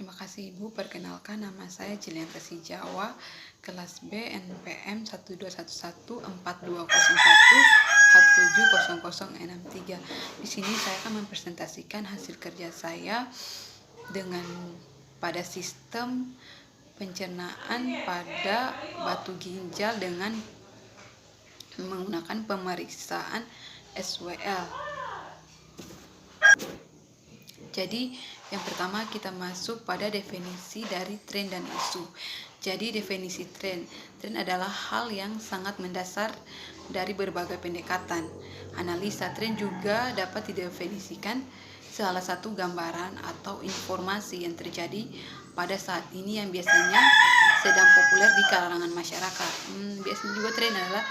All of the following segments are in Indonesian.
Terima kasih Ibu. Perkenalkan, nama saya Jilian Jawa, kelas B NPM 1214201H70063. Di sini saya akan mempresentasikan hasil kerja saya dengan pada sistem pencernaan pada batu ginjal dengan menggunakan pemeriksaan SWL. Jadi yang pertama kita masuk pada definisi dari tren dan isu. Jadi definisi tren adalah hal yang sangat mendasar dari berbagai pendekatan. Analisa tren juga dapat didefinisikan salah satu gambaran atau informasi yang terjadi pada saat ini yang biasanya sedang populer di kalangan masyarakat. Biasanya juga tren adalah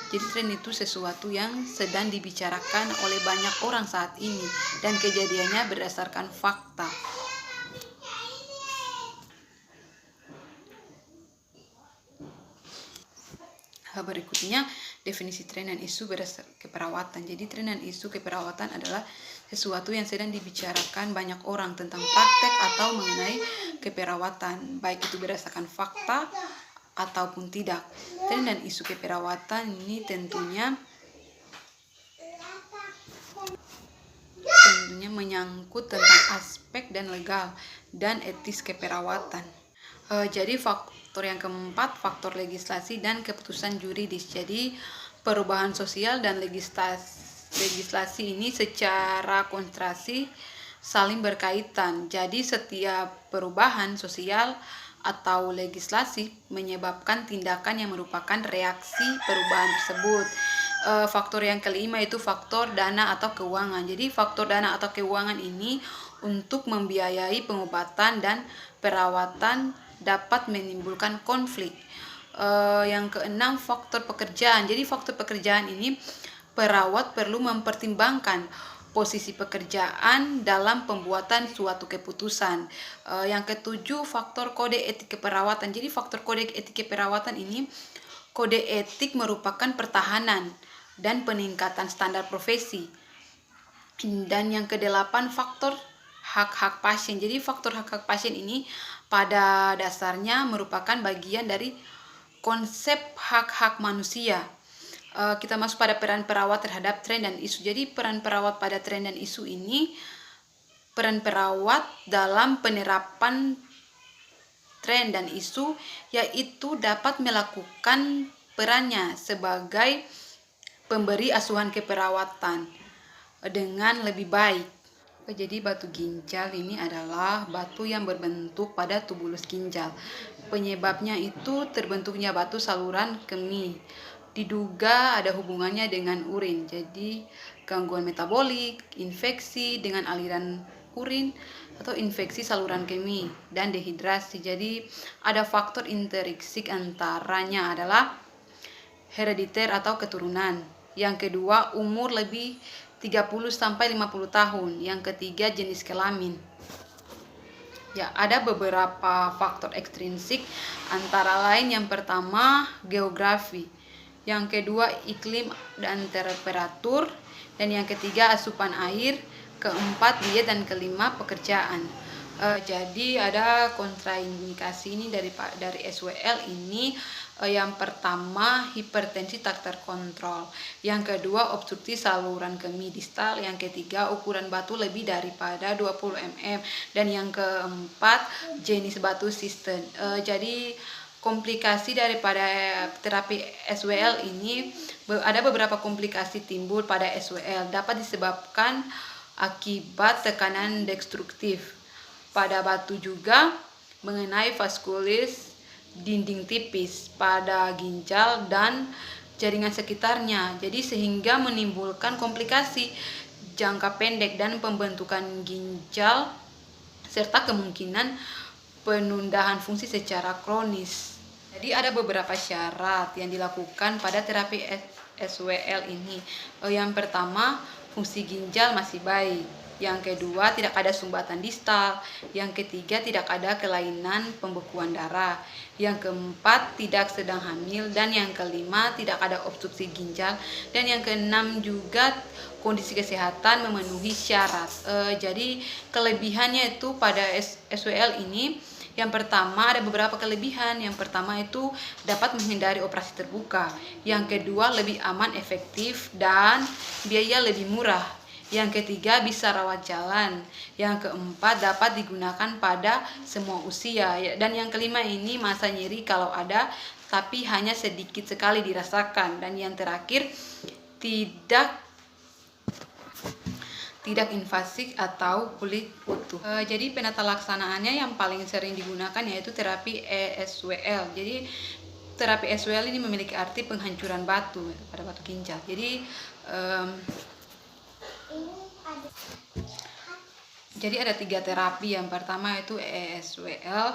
tren itu sesuatu yang sedang dibicarakan oleh banyak orang saat ini dan kejadiannya berdasarkan fakta. Berikutnya definisi tren dan isu berdasarkan keperawatan. Jadi tren dan isu keperawatan adalah sesuatu yang sedang dibicarakan banyak orang tentang praktek atau mengenai keperawatan, baik itu berdasarkan fakta ataupun tidak. Tren dan isu keperawatan ini tentunya menyangkut tentang aspek dan legal dan etis keperawatan. Jadi faktor yang keempat, faktor legislasi dan keputusan yuridis. Jadi perubahan sosial dan legislasi ini secara kontrasi saling berkaitan. Jadi setiap perubahan sosial atau legislasi menyebabkan tindakan yang merupakan reaksi perubahan tersebut. Faktor yang kelima itu faktor dana atau keuangan. Jadi faktor dana atau keuangan ini untuk membiayai pengobatan dan perawatan dapat menimbulkan konflik. Yang keenam, faktor pekerjaan. Jadi faktor pekerjaan ini perawat perlu mempertimbangkan posisi pekerjaan dalam pembuatan suatu keputusan. Yang ketujuh, faktor kode etik keperawatan. Jadi faktor kode etik keperawatan ini, kode etik merupakan pertahanan dan peningkatan standar profesi. Dan yang kedelapan, faktor hak-hak pasien. Jadi faktor hak-hak pasien ini pada dasarnya merupakan bagian dari konsep hak-hak manusia. Kita masuk pada peran perawat terhadap tren dan isu. Jadi peran perawat pada tren dan isu ini, peran perawat dalam penerapan tren dan isu yaitu dapat melakukan perannya sebagai pemberi asuhan keperawatan dengan lebih baik. Jadi batu ginjal ini adalah batu yang berbentuk pada tubulus ginjal. Penyebabnya itu terbentuknya batu saluran kemih. Diduga ada hubungannya dengan urin. Jadi gangguan metabolik, infeksi dengan aliran urin atau infeksi saluran kemih dan dehidrasi. Jadi ada faktor intrinsik, antaranya adalah herediter atau keturunan. Yang kedua, umur lebih 30 sampai 50 tahun. Yang ketiga, jenis kelamin. Ya, ada beberapa faktor ekstrinsik, antara lain yang pertama geografi, yang kedua iklim dan temperatur, dan yang ketiga asupan air, keempat diet, dan kelima pekerjaan. Jadi ada kontraindikasi ini dari SWL ini. Yang pertama, hipertensi tak terkontrol. Yang kedua, obstruksi saluran kemih distal. Yang ketiga, ukuran batu lebih daripada 20 mm. Dan yang keempat, jenis batu sistem. Jadi komplikasi daripada terapi SWL ini, ada beberapa komplikasi timbul pada SWL. Dapat disebabkan akibat tekanan destruktif pada batu, juga mengenai vaskulis dinding tipis pada ginjal dan jaringan sekitarnya. Jadi sehingga menimbulkan komplikasi jangka pendek dan pembentukan ginjal serta kemungkinan penundaan fungsi secara kronis. Jadi ada beberapa syarat yang dilakukan pada terapi SWL ini. Yang pertama, fungsi ginjal masih baik. Yang kedua, tidak ada sumbatan distal. Yang ketiga, tidak ada kelainan pembekuan darah. Yang keempat, tidak sedang hamil. Dan yang kelima, tidak ada obstruksi ginjal. Dan yang keenam juga kondisi kesehatan memenuhi syarat. Jadi kelebihannya itu pada SWL ini, yang pertama ada beberapa kelebihan. Yang pertama itu dapat menghindari operasi terbuka. Yang kedua, lebih aman, efektif, dan biaya lebih murah. Yang ketiga, bisa rawat jalan. Yang keempat, dapat digunakan pada semua usia. Dan yang kelima ini, masa nyeri kalau ada, tapi hanya sedikit sekali dirasakan. Dan yang terakhir, tidak invasif atau kulit utuh. Jadi penata laksanaannya yang paling sering digunakan yaitu terapi ESWL. Jadi terapi ESWL ini memiliki arti penghancuran batu pada batu ginjal. Jadi ada 3 terapi. Yang pertama itu ESWL,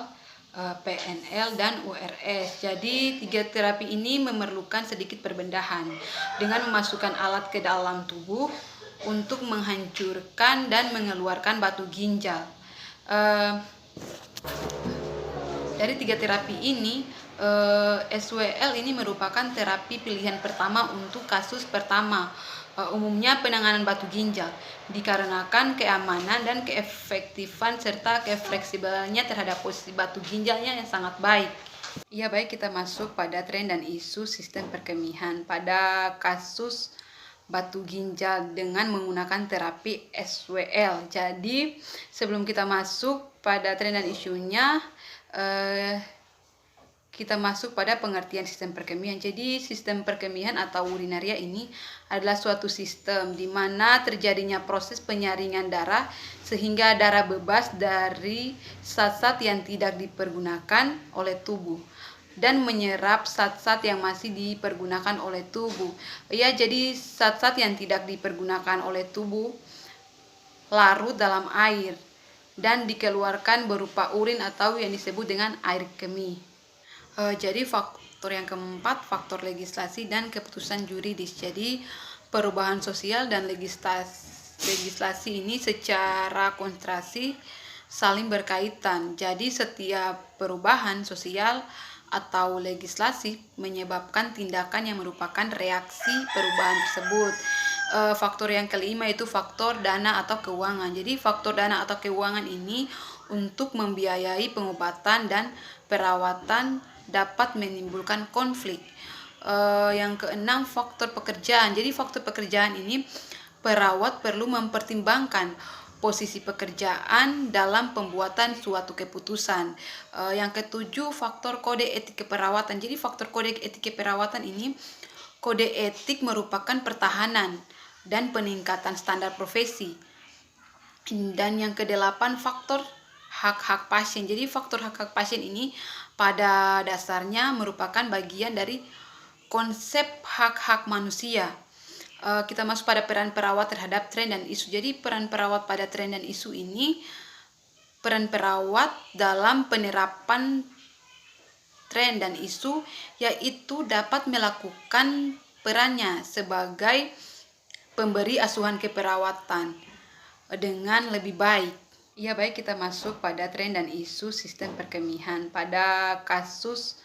PNL, dan URS. Jadi 3 terapi ini memerlukan sedikit perbendahan dengan memasukkan alat ke dalam tubuh untuk menghancurkan dan mengeluarkan batu ginjal. Dari 3 terapi ini, SWL ini merupakan terapi pilihan pertama untuk kasus pertama, umumnya penanganan batu ginjal, dikarenakan keamanan dan keefektifan serta kefleksibelannya terhadap posisi batu ginjalnya yang sangat baik. Ya, baik, kita masuk pada tren dan isu sistem perkemihan pada kasus batu ginjal dengan menggunakan terapi SWL. Jadi sebelum kita masuk pada tren dan isunya, kita masuk pada pengertian sistem perkemihan. Jadi sistem perkemihan atau urinaria ini adalah suatu sistem di mana terjadinya proses penyaringan darah sehingga darah bebas dari zat-zat yang tidak dipergunakan oleh tubuh dan menyerap zat-zat yang masih dipergunakan oleh tubuh. Ya, jadi zat-zat yang tidak dipergunakan oleh tubuh larut dalam air dan dikeluarkan berupa urin atau yang disebut dengan air kemih. Jadi faktor yang keempat, faktor legislasi dan keputusan yuridis. Jadi perubahan sosial dan legislasi ini secara kontrasi saling berkaitan. Jadi setiap perubahan sosial atau legislasi menyebabkan tindakan yang merupakan reaksi perubahan tersebut. Faktor yang kelima itu faktor dana atau keuangan. Jadi faktor dana atau keuangan ini untuk membiayai pengobatan dan perawatan dapat menimbulkan konflik. Yang keenam, faktor pekerjaan. Jadi faktor pekerjaan ini perawat perlu mempertimbangkan posisi pekerjaan dalam pembuatan suatu keputusan. Yang ketujuh, faktor kode etik keperawatan. Jadi faktor kode etik keperawatan ini, kode etik merupakan pertahanan dan peningkatan standar profesi. Dan yang kedelapan, faktor hak-hak pasien. Jadi faktor hak-hak pasien ini pada dasarnya merupakan bagian dari konsep hak-hak manusia. Kita masuk pada peran perawat terhadap tren dan isu. Jadi peran perawat pada tren dan isu ini, peran perawat dalam penerapan tren dan isu yaitu dapat melakukan perannya sebagai pemberi asuhan keperawatan dengan lebih baik. Ya, baik, kita masuk pada tren dan isu sistem perkemihan pada kasus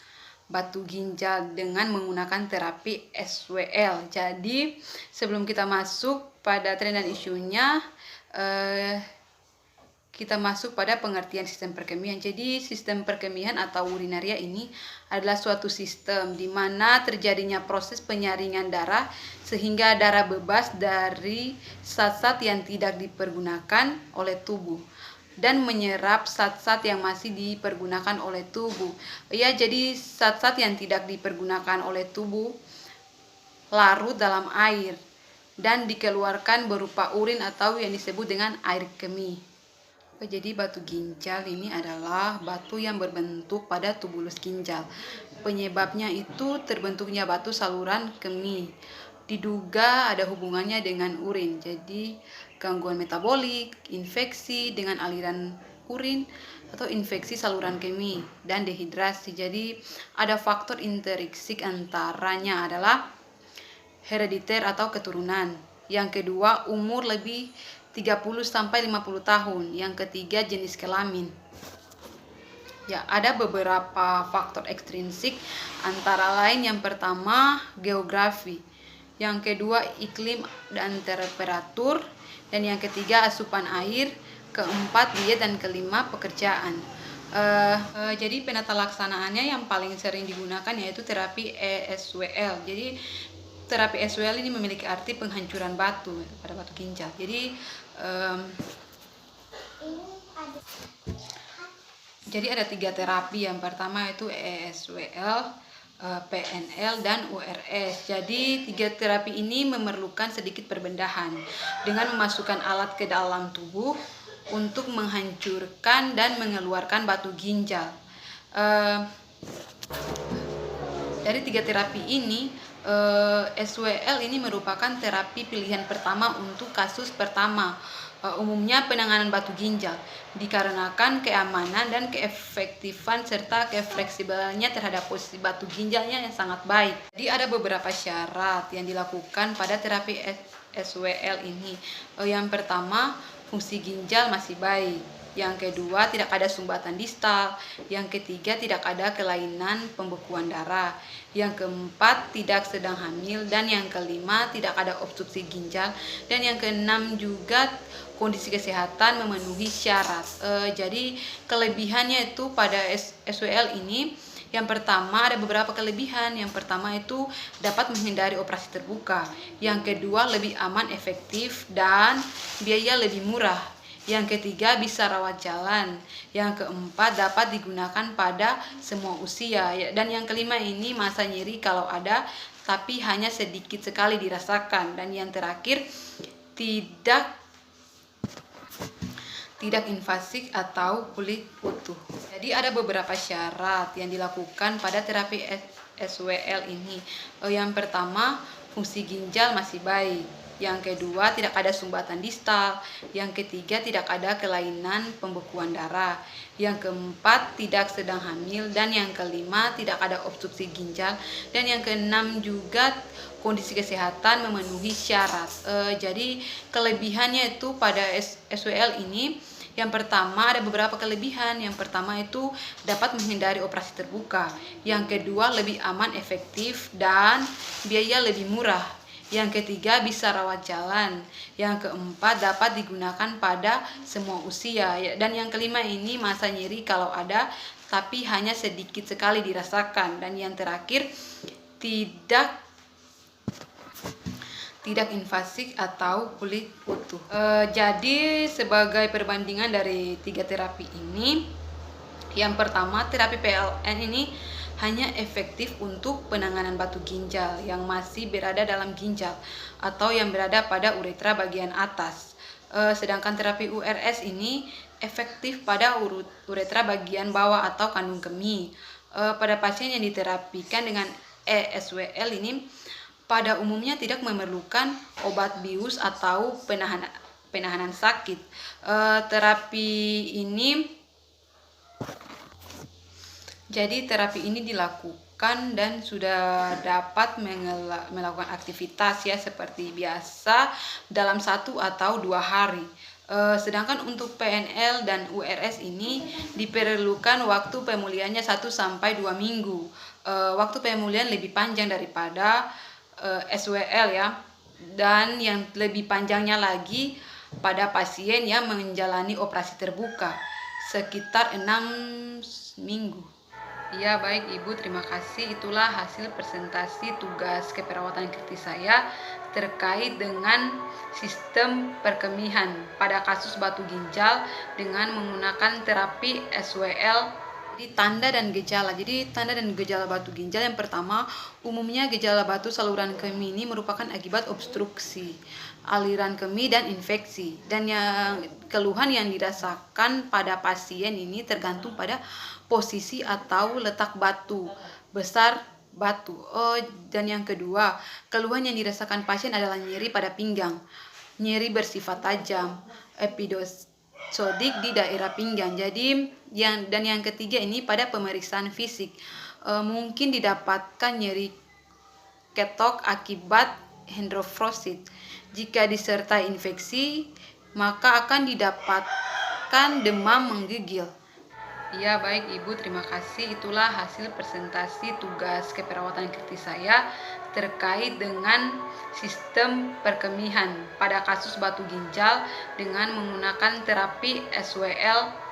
batu ginjal dengan menggunakan terapi SWL. Jadi sebelum kita masuk pada tren dan isunya, kita masuk pada pengertian sistem perkemihan. Jadi sistem perkemihan atau urinaria ini adalah suatu sistem di mana terjadinya proses penyaringan darah sehingga darah bebas dari zat-zat yang tidak dipergunakan oleh tubuh dan menyerap zat-zat yang masih dipergunakan oleh tubuh. Ya, jadi zat-zat yang tidak dipergunakan oleh tubuh larut dalam air dan dikeluarkan berupa urin atau yang disebut dengan air kemih. Jadi batu ginjal ini adalah batu yang berbentuk pada tubulus ginjal. Penyebabnya itu terbentuknya batu saluran kemih. Diduga ada hubungannya dengan urin. Jadi gangguan metabolik, infeksi dengan aliran urin atau infeksi saluran kemih dan dehidrasi. Jadi ada faktor intrinsik, antaranya adalah herediter atau keturunan. Yang kedua, umur lebih 30 sampai 50 tahun. Yang ketiga, jenis kelamin. Ya, ada beberapa faktor ekstrinsik, antara lain yang pertama geografi, yang kedua iklim dan temperatur, dan yang ketiga asupan air, keempat diet, dan kelima pekerjaan. Jadi penata laksanaannya yang paling sering digunakan yaitu terapi ESWL. Jadi terapi ESWL ini memiliki arti penghancuran batu pada batu ginjal. Jadi ada 3 terapi. Yang pertama itu ESWL, PNL, dan URS. Jadi 3 terapi ini memerlukan sedikit perbendahan dengan memasukkan alat ke dalam tubuh untuk menghancurkan dan mengeluarkan batu ginjal. Dari 3 terapi ini, SWL ini merupakan terapi pilihan pertama untuk kasus pertama, umumnya penanganan batu ginjal, dikarenakan keamanan dan keefektifan serta kefleksibelannya terhadap posisi batu ginjalnya yang sangat baik. Jadi ada beberapa syarat yang dilakukan pada terapi SWL ini. Yang pertama, fungsi ginjal masih baik. Yang kedua, tidak ada sumbatan distal. Yang ketiga, tidak ada kelainan pembekuan darah. Yang keempat, tidak sedang hamil. Dan yang kelima, tidak ada obstruksi ginjal. Dan yang keenam juga kondisi kesehatan memenuhi syarat. Jadi kelebihannya itu pada SWL ini, yang pertama ada beberapa kelebihan. Yang pertama itu dapat menghindari operasi terbuka. Yang kedua, lebih aman, efektif, dan biaya lebih murah. Yang ketiga, bisa rawat jalan. Yang keempat, dapat digunakan pada semua usia. Dan yang kelima ini, masa nyeri kalau ada, tapi hanya sedikit sekali dirasakan. Dan yang terakhir, tidak invasif atau kulit utuh. Jadi ada beberapa syarat yang dilakukan pada terapi SWL ini. Yang pertama, fungsi ginjal masih baik. Yang kedua, tidak ada sumbatan distal. Yang ketiga, tidak ada kelainan pembekuan darah. Yang keempat, tidak sedang hamil. Dan yang kelima, tidak ada obstruksi ginjal. Dan yang keenam juga kondisi kesehatan memenuhi syarat. Jadi kelebihannya itu pada SWL ini, yang pertama ada beberapa kelebihan. Yang pertama itu dapat menghindari operasi terbuka. Yang kedua, lebih aman, efektif, dan biaya lebih murah. Yang ketiga, bisa rawat jalan. Yang keempat, dapat digunakan pada semua usia. Dan yang kelima ini, masa nyeri kalau ada, tapi hanya sedikit sekali dirasakan. Dan yang terakhir, tidak invasif atau kulit utuh. Jadi sebagai perbandingan dari 3 terapi ini, yang pertama, terapi PLN ini hanya efektif untuk penanganan batu ginjal yang masih berada dalam ginjal atau yang berada pada uretra bagian atas. Sedangkan terapi URS ini efektif pada uretra bagian bawah atau kandung kemih. Pada pasien yang diterapikan dengan ESWL ini, pada umumnya tidak memerlukan obat bius atau penahanan sakit. Terapi ini dilakukan dan sudah dapat melakukan aktivitas seperti biasa dalam 1 atau 2 hari. Sedangkan untuk PNL dan URS ini diperlukan waktu pemulihannya 1 sampai 2 minggu. Waktu pemulihan lebih panjang daripada SWL dan yang lebih panjangnya lagi pada pasien yang menjalani operasi terbuka sekitar 6 minggu. Ya, baik Ibu, terima kasih. Itulah hasil presentasi tugas keperawatan kritis saya terkait dengan sistem perkemihan pada kasus batu ginjal dengan menggunakan terapi SWL. Jadi tanda dan gejala. Jadi tanda dan gejala batu ginjal, yang pertama, umumnya gejala batu saluran kemih ini merupakan akibat obstruksi aliran kemih dan infeksi. Dan yang keluhan yang dirasakan pada pasien ini tergantung pada posisi atau letak batu, besar batu. Dan yang kedua, keluhan yang dirasakan pasien adalah nyeri pada pinggang, nyeri bersifat tajam, episodik di daerah pinggang. Jadi yang ketiga ini pada pemeriksaan fisik, mungkin didapatkan nyeri ketok akibat hidrofrosit. Jika disertai infeksi, maka akan didapatkan demam menggigil. Ya baik Ibu, terima kasih. Itulah hasil presentasi tugas keperawatan kritis saya terkait dengan sistem perkemihan pada kasus batu ginjal dengan menggunakan terapi SWL